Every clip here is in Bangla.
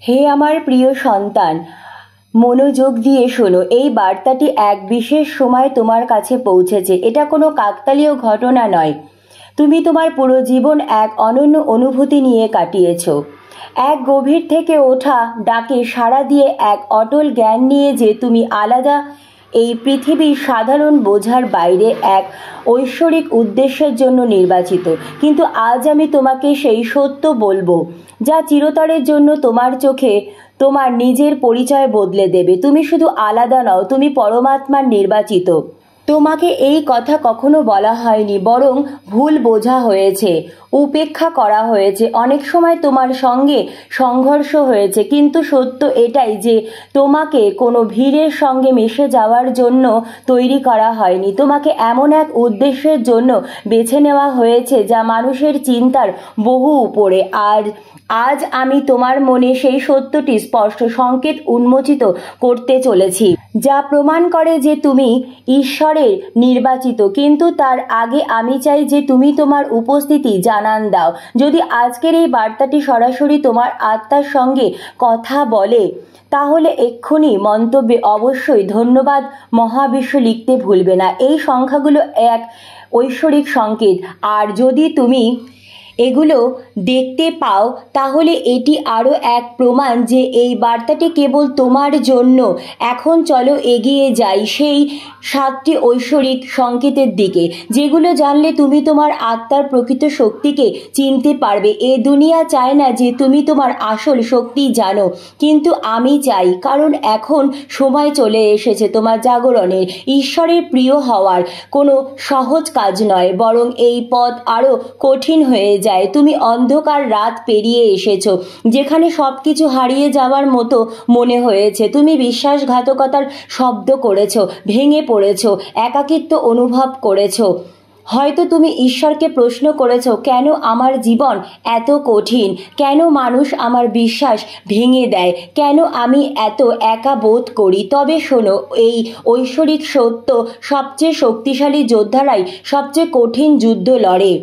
হে আমার প্রিয় সন্তান, মনোযোগ দিয়ে শোনো। এই বার্তাটি এক বিশেষ সময় তোমার কাছে পৌঁছেছে। এটা কোনো কাকতালীয় ঘটনা নয়। তুমি তোমার পুরো জীবন এক অনন্য অনুভূতি নিয়ে কাটিয়েছ। এক গভীর থেকে ওঠা ডাকে সাড়া দিয়ে এক অটল জ্ঞান নিয়ে যে তুমি আলাদা, এই পৃথিবীর সাধারণ বোঝার বাইরে এক ঐশ্বরিক উদ্দেশ্যের জন্য নির্বাচিত। কিন্তু আজ আমি তোমাকে সেই সত্য বলবো যা চিরতরের জন্য তোমার চোখে তোমার নিজের পরিচয় বদলে দেবে। তুমি শুধু আলাদা নও, তুমি পরমাত্মার নির্বাচিত। তোমাকে এই কথা কখনো বলা হয়নি, বরং ভুল বোঝা হয়েছে, উপেক্ষা করা হয়েছে। অনেক সময় তোমার সঙ্গে সংঘর্ষ হয়েছে, কিন্তু সত্য এটাই যে তোমাকে কোনো ভিড়ের সঙ্গে মিশে যাওয়ার জন্য তৈরি করা হয়নি। তোমাকে এমন এক উদ্দেশ্যের জন্য বেছে নেওয়া হয়েছে যা মানুষের চিন্তার বহু উপরে। আর আজ আমি তোমার মনে সেই সত্যটি স্পষ্ট সংকেত উন্মোচিত করতে চলেছি, যা প্রমাণ করে যে তুমি ঈশ্বরের নির্বাচিত। কিন্তু তার আগে আমি চাই যে তুমি তোমার উপস্থিতি জানান দাও। যদি আজকের এই বার্তাটি সরাসরি তোমার আত্মার সঙ্গে কথা বলে, তাহলে এক্ষুনি মন্তব্যে অবশ্যই ধন্যবাদ মহাবিশ্ব লিখতে ভুলবে না। এই সংখ্যাগুলো এক ঐশ্বরিক সংকেত, আর যদি তুমি এগুলো দেখতে পাও তাহলে এটি আরও এক প্রমাণ যে এই বার্তাটি কেবল তোমার জন্য। এখন চলো এগিয়ে যাই সেই 7টি ঐশ্বরিক সংকেতের দিকে, যেগুলো জানলে তুমি তোমার আত্মার প্রকৃত শক্তিকে চিনতে পারবে। এ দুনিয়া চায় না যে তুমি তোমার আসল শক্তি জানো, কিন্তু আমি চাই, কারণ এখন সময় চলে এসেছে তোমার জাগরণের। ঈশ্বরের প্রিয় হওয়ার কোনো সহজ কাজ নয়, বরং এই পথ আরও কঠিন হয়ে যায়। তুমি অন্ধকার রাত পেরিয়ে এসেছো, যেখানে সবকিছু হারিয়ে যাওয়ার মতো মনে হয়েছে। তুমি বিশ্বাসঘাতকতার শব্দ করেছো, ভেঙে পড়েছো, একাকিত্ব অনুভব করেছো। হয়তো তুমি ঈশ্বরকে প্রশ্ন করেছো, কেন আমার জীবন এত কঠিন? কেন মানুষ আমার বিশ্বাস ভেঙে দেয়? কেন আমি এত একা বোধ করি? তবে শোনো, এই ঐশ্বরিক সত্য, সবচেয়ে শক্তিশালী যোদ্ধারাই সবচেয়ে কঠিন যুদ্ধ লড়ে।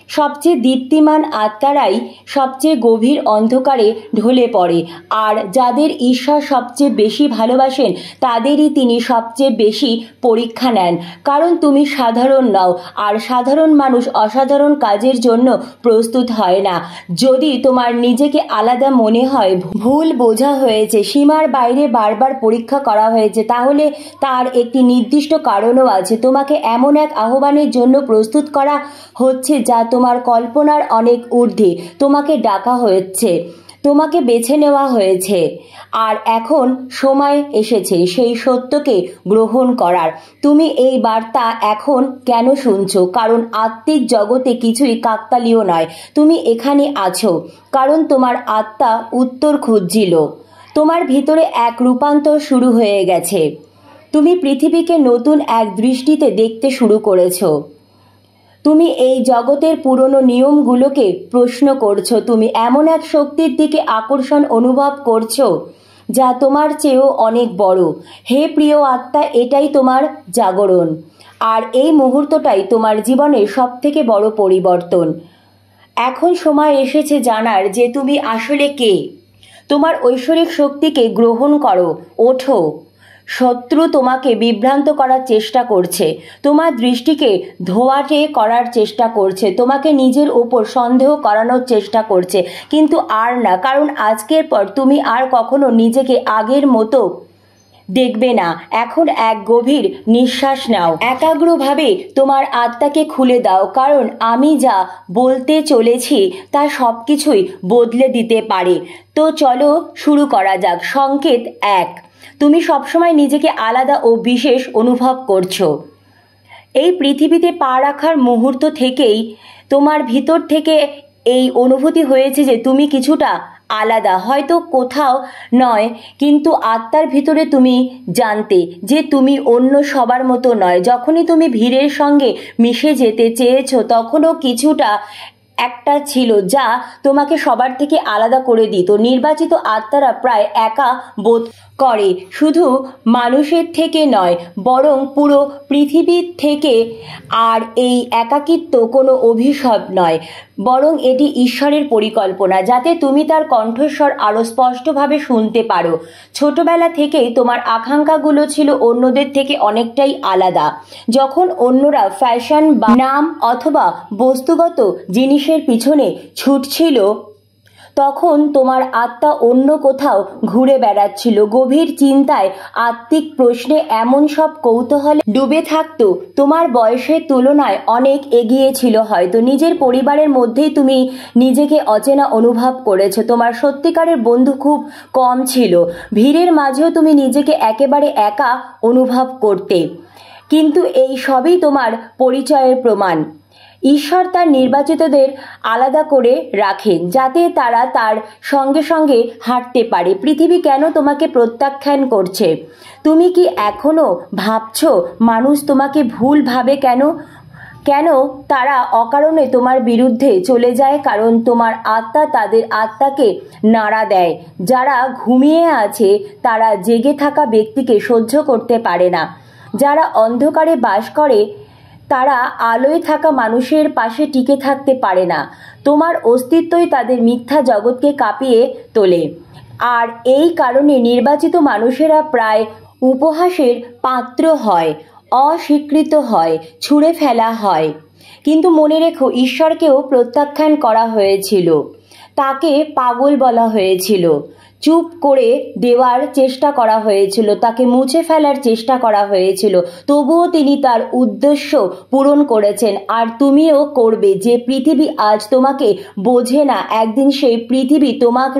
সবচেয়ে দীপ্তিমান আত্মারাই সবচেয়ে গভীর অন্ধকারে ঢলে পড়ে। আর যাদের ঈশ্বর সবচেয়ে বেশি ভালোবাসেন, তাদেরই তিনি সবচেয়ে বেশি পরীক্ষা নেন। কারণ তুমি সাধারণ নও, আর সাধারণ মানুষ অসাধারণ কাজের জন্য প্রস্তুত হয় না। যদি তোমার নিজেকে আলাদা মনে হয়, ভুল বোঝা হয়েছে, সীমার বাইরে বারবার পরীক্ষা করা হয়েছে, তাহলে তার একটি নির্দিষ্ট কারণও আছে। তোমাকে এমন এক আহ্বানের জন্য প্রস্তুত করা হচ্ছে যা তোমার কল্পনার অনেক ঊর্ধ্বে। তোমাকে ডাকা হয়েছে, তোমাকে বেছে নেওয়া হয়েছে, আর এখন সময় এসেছে সেই সত্যকে গ্রহণ করার। তুমি এই বার্তা এখন কেন শুনছো? কারণ আত্মিক জগতে কিছুই কাকতালীয় নয়। তুমি এখানে আছো কারণ তোমার আত্মা উত্তর খুঁজছিল। তোমার ভিতরে এক রূপান্তর শুরু হয়ে গেছে। তুমি পৃথিবীকে নতুন এক দৃষ্টিতে দেখতে শুরু করেছো। তুমি এই জগতের পুরনো নিয়মগুলোকে প্রশ্ন করছো। তুমি এমন এক শক্তির দিকে আকর্ষণ অনুভব করছো যা তোমার চেয়েও অনেক বড়। হে প্রিয় আত্মা, এটাই তোমার জাগরণ, আর এই মুহূর্তটাই তোমার জীবনের সবথেকে বড় পরিবর্তন। এখন সময় এসেছে জানার যে তুমি আসলে কে। তোমার ঐশ্বরিক শক্তিকে গ্রহণ করো, ওঠো। শত্রু তোমাকে বিভ্রান্ত করার চেষ্টা করছে, তোমার দৃষ্টিকে ধোঁয়াটে করার চেষ্টা করছে, তোমাকে নিজের উপর সন্দেহ করানোর চেষ্টা করছে, কিন্তু আর না। কারণ আজকের পর তুমি আর কখনো নিজেকে আগের মতো দেখবে না। এখন এক গভীর নিঃশ্বাস নাও, একাগ্রভাবে তোমার আত্মাকে খুলে দাও, কারণ আমি যা বলতে চলেছি তা সবকিছুই বদলে দিতে পারে। তো চলো শুরু করা যাক। সংকেত 1, তুমি সবসময় নিজেকে আলাদা ও বিশেষ অনুভব করছো। এই পৃথিবীতে পা রাখার মুহূর্ত থেকেই তোমার ভিতর থেকে এই অনুভূতি হয়েছে যে তুমি কিছুটা আলাদা, হয়তো কোথাও নয়, কিন্তু আত্মার ভিতরে তুমি জানতে যে তুমি অন্য সবার মতো নয়। যখনই তুমি ভিড়ের সঙ্গে মিশে যেতে চেয়েছো, তখনও কিছুটা একটা ছিল যা তোমাকে সবার থেকে আলাদা করে দিত। নির্বাচিত আত্মারা প্রায় একা বোধ করে, শুধু মানুষের থেকে নয় বরং পুরো পৃথিবীর থেকে। আর এই একাকিত্ব কোনো অভিশাপ নয়, বরং এটি ঈশ্বরের পরিকল্পনা, যাতে তুমি তার কণ্ঠস্বর আরও স্পষ্টভাবে শুনতে পারো। ছোটবেলা থেকেই তোমার আকাঙ্ক্ষাগুলো ছিল অন্যদের থেকে অনেকটাই আলাদা। যখন অন্যরা ফ্যাশন বা নাম অথবা বস্তুগত জিনিসের পিছনে ছুটছিল, তখন তোমার আত্মা অন্য কোথাও ঘুরে বেড়াচ্ছিল, গভীর চিন্তায়, আত্মিক প্রশ্নে, এমন সব কৌতূহলে ডুবে থাকতো। তোমার বয়সের তুলনায় অনেক এগিয়ে ছিল হয়তো। নিজের পরিবারের মধ্যেই তুমি নিজেকে অচেনা অনুভব করেছো। তোমার সত্যিকারের বন্ধু খুব কম ছিল। ভিড়ের মাঝেও তুমি নিজেকে একেবারে একা অনুভব করতে। কিন্তু এই সবই তোমার পরিচয়ের প্রমাণ। ঈশ্বর তার নির্বাচিতদের আলাদা করে রাখেন, যাতে তারা তার সঙ্গে সঙ্গে হাঁটতে পারে। পৃথিবী কেন তোমাকে প্রত্যাখ্যান করছে? তুমি কি এখনো ভাবছো মানুষ তোমাকে ভুল ভাবে? কেন তারা অকারণে তোমার বিরুদ্ধে চলে যায়? কারণ তোমার আত্মা তাদের আত্মাকে নাড়া দেয়। যারা ঘুমিয়ে আছে তারা জেগে থাকা ব্যক্তিকে সহ্য করতে পারে না। যারা অন্ধকারে বাস করে তারা আলোয় থাকা মানুষের পাশে টিকে থাকতে পারে না। তোমার অস্তিত্বই তাদের মিথ্যা জগৎকে কাঁপিয়ে তোলে। আর এই কারণে নির্বাচিত মানুষেরা প্রায় উপহাসের পাত্র হয়, অস্বীকৃত হয়, ছুঁড়ে ফেলা হয়। কিন্তু মনে রেখো, ঈশ্বরকেও প্রত্যাখ্যান করা হয়েছিল। তাকে পাগল বলা হয়েছিল, চুপ করে দেওয়ার চেষ্টা করা হয়েছিল, তাকে মুছে ফেলার চেষ্টা করা হয়েছিল। তবুও তিনি তার উদ্দেশ্য পূরণ করেছেন। আর তুমিও করবে। যে পৃথিবী আজ তোমাকে বোঝে না, একদিন সেই পৃথিবী তোমার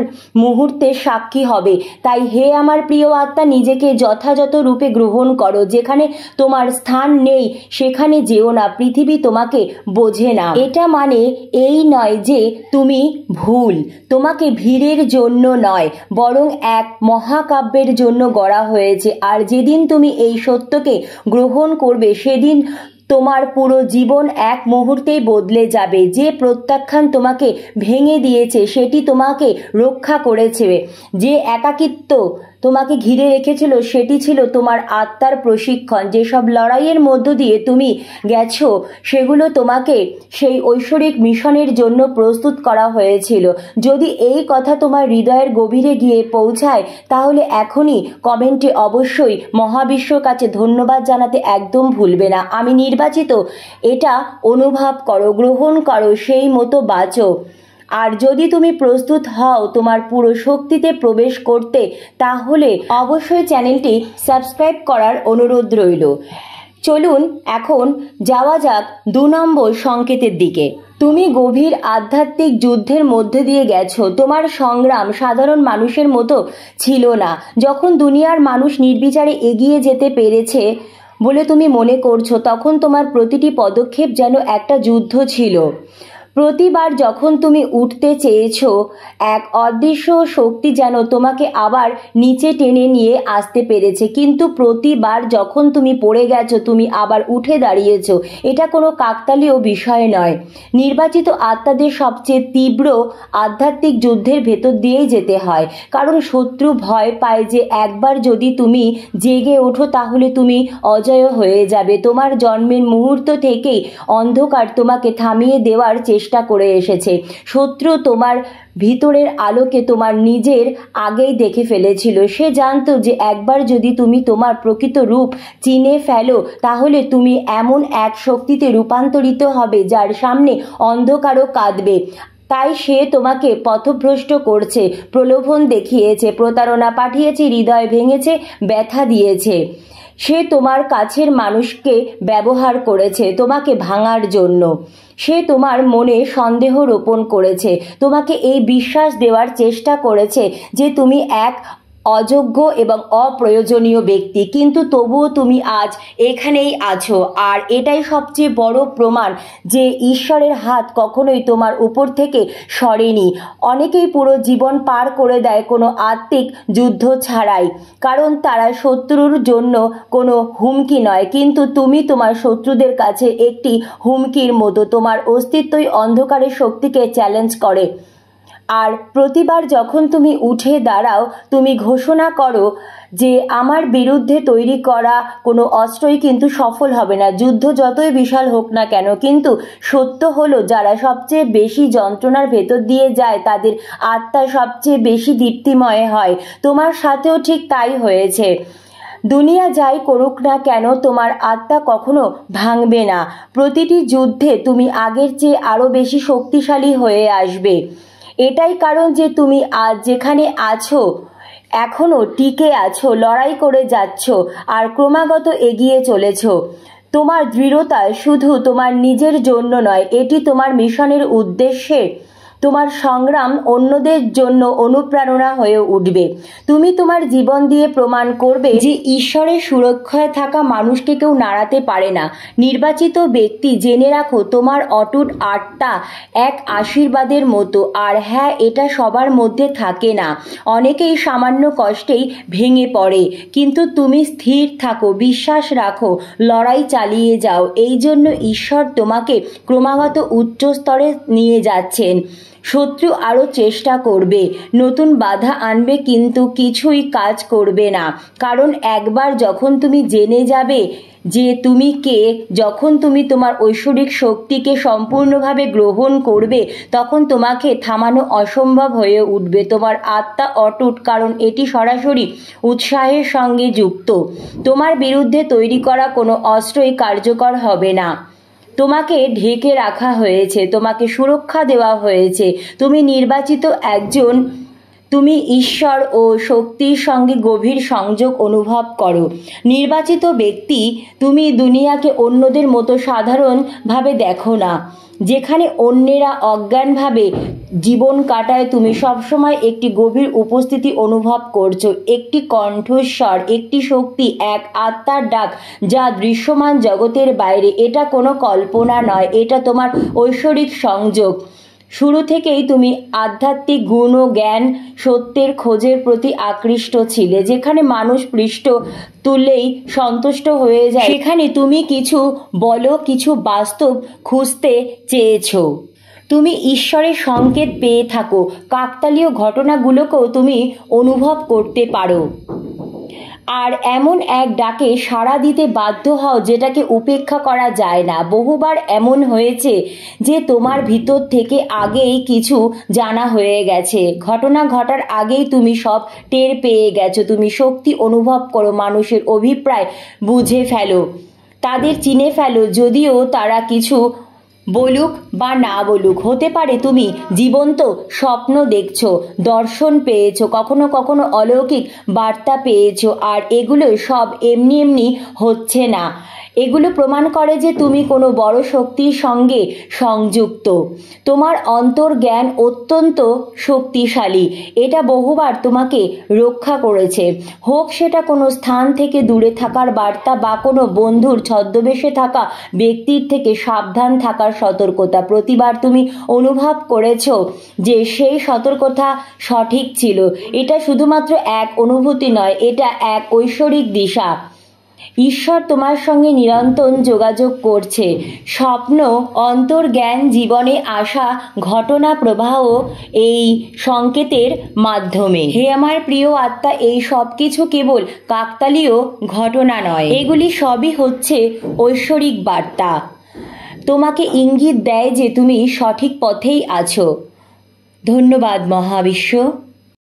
মুহূর্তের সাক্ষী হবে। তাই হে আমার প্রিয় আত্মা, নিজেকে যথাযথ রূপে গ্রহণ করো। যেখানে তোমার স্থান নেই সেখানে যেও না। পৃথিবী তোমাকে বোঝে না, এটা মানে এই নয় যে তুমি ভুল। তোমাকে ভিড়ের জন্য নয়, বরং এক মহাকাব্যের জন্য গড়া হয়েছে। আর যেদিন তুমি এই সত্যকে গ্রহণ করবে, সেদিন তোমার পুরো জীবন এক মুহূর্তেই বদলে যাবে। যে প্রত্যাখ্যান তোমাকে ভেঙে দিয়েছে সেটি তোমাকে রক্ষা করেছে। যে একাকিত্ব তোমাকে ঘিরে রেখেছিল সেটি ছিল তোমার আত্মার প্রশিক্ষণ। যেসব লড়াইয়ের মধ্য দিয়ে তুমি গেছো সেগুলো তোমাকে সেই ঐশ্বরিক মিশনের জন্য প্রস্তুত করা হয়েছিল। যদি এই কথা তোমার হৃদয়ের গভীরে গিয়ে পৌঁছায়, তাহলে এখনই কমেন্টে অবশ্যই মহাবিশ্বর কাছে ধন্যবাদ জানাতে একদম ভুলবে না। আমি নির্বাচিত, এটা অনুভব করো, গ্রহণ করো, সেই মতো বাঁচো। আর যদি তুমি প্রস্তুত হও তোমার পুরো শক্তিতে প্রবেশ করতে, তাহলে অবশ্যই চ্যানেলটি সাবস্ক্রাইব করার অনুরোধ রইল। চলুন এখন যাওয়া যাক 2 নম্বর সংকেতের দিকে। তুমি গভীর আধ্যাত্মিক যুদ্ধের মধ্যে দিয়ে গেছো। তোমার সংগ্রাম সাধারণ মানুষের মতো ছিল না। যখন দুনিয়ার মানুষ নির্বিচারে এগিয়ে যেতে পেরেছে বলে তুমি মনে করছো, তখন তোমার প্রতিটি পদক্ষেপ যেন একটা যুদ্ধ ছিল। প্রতিবার যখন তুমি উঠতে চেয়েছো, এক অদৃশ্য শক্তি যেন তোমাকে আবার নিচে টেনে নিয়ে আসতে পেরেছে। কিন্তু প্রতিবার যখন তুমি পড়ে গেছো, তুমি আবার উঠে দাঁড়িয়েছো। এটা কোনো কাকতালীয় বিষয় নয়। নির্বাচিত আত্মাদের সবচেয়ে তীব্র আধ্যাত্মিক যুদ্ধের ভেতর দিয়েই যেতে হয়। কারণ শত্রু ভয় পায় যে একবার যদি তুমি জেগে ওঠো তাহলে তুমি অজয় হয়ে যাবে। তোমার জন্মের মুহূর্ত থেকেই অন্ধকার তোমাকে থামিয়ে দেওয়ার চেষ্টা করে এসেছে। শত্রু তোমার ভিতরের আলোকে তোমার নিজের আগেই দেখে ফেলেছিল। সে জানতো যে একবার যদি তুমি তোমার প্রকৃত রূপ চিনে ফেলো, তাহলে তুমি এমন এক শক্তিতে রূপান্তরিত হবে যার সামনে অন্ধকারও কাঁদবে। তাই সে তোমাকে পথভ্রষ্ট করছে, প্রলোভন দেখিয়েছে, প্রতারণা পাঠিয়েছে, হৃদয় ভেঙেছে, ব্যথা দিয়েছে। সে তোমার কাছের মানুষকে ব্যবহার করেছে তোমাকে ভাঙার জন্য। সে তোমার মনে সন্দেহ রোপণ করেছে, তোমাকে এই বিশ্বাস দেওয়ার চেষ্টা করেছে যে তুমি এক অযোগ্য এবং অপ্রয়োজনীয় ব্যক্তি, কিন্তু তবুও তুমি আজ এখানেই আছো। আর এটাই সবচেয়ে বড় প্রমাণ যে ঈশ্বরের হাত কখনোই তোমার উপর থেকে সরেনি। অনেকেই পুরো জীবন পার করে দেয় কোনো আত্মিক যুদ্ধ ছাড়াই, কারণ তারা শত্রুর জন্য কোনো হুমকি নয়, কিন্তু তুমি তোমার শত্রুদের কাছে একটি হুমকির মতো। তোমার অস্তিত্বই অন্ধকারের শক্তিকে চ্যালেঞ্জ করে। আর প্রতিবার যখন তুমি উঠে দাঁড়াও, তুমি ঘোষণা করো যে আমার বিরুদ্ধে তৈরি করা কোনো অস্ত্রই কিন্তু সফল হবে না, যুদ্ধ যতই বিশাল হোক না কেন। কিন্তু সত্য হলো, যারা সবচেয়ে বেশি যন্ত্রণার ভেতর দিয়ে যায় তাদের আত্মা সবচেয়ে বেশি দীপ্তিময় হয়। তোমার সাথেও ঠিক তাই হয়েছে। দুনিয়া যাই করুক না কেন, তোমার আত্মা কখনো ভাঙবে না। প্রতিটি যুদ্ধে তুমি আগের চেয়ে আরো বেশি শক্তিশালী হয়ে আসবে। এটাই কারণ যে তুমি আজ যেখানে আছো, এখনো টিকে আছো, লড়াই করে যাচ্ছ আর ক্রমাগত এগিয়ে চলেছ। তোমার দৃঢ়তা শুধু তোমার নিজের জন্য নয়, এটি তোমার মিশনের উদ্দেশ্যে। তোমার সংগ্রাম অন্যদের জন্য অনুপ্রেরণা হয়ে উঠবে। তুমি তোমার জীবন দিয়ে প্রমাণ করবে যে ঈশ্বরের সুরক্ষায় থাকা মানুষকে কেউ নাড়াতে পারে না। নির্বাচিত ব্যক্তি, জেনে রাখো তোমার অটুট আত্মা এক আশীর্বাদের মতো। আর হ্যাঁ, এটা সবার মধ্যে থাকে না। অনেকেই সামান্য কষ্টেই ভেঙে পড়ে, কিন্তু তুমি স্থির থাকো, বিশ্বাস রাখো, লড়াই চালিয়ে যাও। এই জন্য ঈশ্বর তোমাকে ক্রমাগত উচ্চ স্তরে নিয়ে যাচ্ছেন। শত্রু আরও চেষ্টা করবে, নতুন বাধা আনবে, কিন্তু কিছুই কাজ করবে না। কারণ একবার যখন তুমি জেনে যাবে যে তুমি কে, যখন তুমি তোমার ঐশ্বরিক শক্তিকে সম্পূর্ণভাবে গ্রহণ করবে, তখন তোমাকে থামানো অসম্ভব হয়ে উঠবে। তোমার আত্মা অটুট, কারণ এটি সরাসরি উৎসাহের সঙ্গে যুক্ত। তোমার বিরুদ্ধে তৈরি করা কোনো অস্ত্রই কার্যকর হবে না। তোমাকে ঢেকে রাখা হয়েছে, তোমাকে সুরক্ষা দেওয়া হয়েছে। তুমি নির্বাচিত একজন। তুমি ঈশ্বর ও শক্তির সঙ্গে গভীর সংযোগ অনুভব করো। নির্বাচিত ব্যক্তি, তুমি দুনিয়াকে অন্যদের মতো সাধারণভাবে দেখো না। যেখানে অন্যেরা অজ্ঞানভাবে জীবন কাটায়, তুমি সবসময় একটি গভীর উপস্থিতি অনুভব করছো, একটি কণ্ঠস্বর, একটি শক্তি, এক আত্মার ডাক যা দৃশ্যমান জগতের বাইরে। এটা কোনো কল্পনা নয়, এটা তোমার ঐশ্বরিক সংযোগ। শুরু থেকেই তুমি আধ্যাত্মিক গুণ ও জ্ঞান, সত্যের খোঁজের প্রতি আকৃষ্ট ছিলে। যেখানে মানুষ পৃষ্ঠ তুললেই সন্তুষ্ট হয়ে যায়, সেখানে তুমি কিছু বলো, কিছু বাস্তব খুঁজতে চেয়েছো। তুমি ঈশ্বরের সংকেত পেয়ে থাকো, কাকতালীয় ঘটনাগুলোকেও তুমি অনুভব করতে পারো। আর এমন এক ডাকে সাড়া দিতে বাধ্য হও যেটাকে উপেক্ষা করা যায় না। বহুবার এমন হয়েছে যে তোমার ভিতর থেকে আগেই কিছু জানা হয়ে গেছে। ঘটনা ঘটার আগেই তুমি সব টের পেয়ে গেছো। তুমি শক্তি অনুভব করো, মানুষের অভিপ্রায় বুঝে ফেলো, তাদের চিনে ফেলো, যদিও তারা কিছু বলুক বা না বলুক। হতে পারে তুমি জীবন্ত স্বপ্ন দেখছো, দর্শন পেয়েছো, কখনো কখনো অলৌকিক বার্তা পেয়েছো। আর এগুলো সব এমনি এমনি হচ্ছে না। এগুলো প্রমাণ করে যে তুমি কোনো বড় শক্তির সঙ্গে সংযুক্ত। তোমার অন্তর্জ্ঞান অত্যন্ত শক্তিশালী। এটা বহুবার তোমাকে রক্ষা করেছে, হোক সেটা কোনো স্থান থেকে দূরে থাকার বার্তা বা কোনো বন্ধুর ছদ্মবেশে থাকা ব্যক্তির থেকে সাবধান থাকার সতর্কতা। প্রতিবার তুমি অনুভব করেছো যে সেই সতর্কতা সঠিক ছিল। এটা শুধুমাত্র এক অনুভূতি নয়, এটা এক ঐশ্বরিক দিশা। ঈশ্বর তোমার সঙ্গে নিরন্তর যোগাযোগ করছে। স্বপ্ন, অন্তর্জ্ঞান, জীবনে আসা ঘটনা প্রবাহ এই সংকেতের মাধ্যমে। হে আমার প্রিয় আত্মা, এই সব কিছু কেবল কাকতালীয় ঘটনা নয়, এগুলি সবই হচ্ছে ঐশ্বরিক বার্তা। তোমাকে ইঙ্গিত দেয় যে তুমি সঠিক পথেই আছো। ধন্যবাদ মহাবিশ্ব।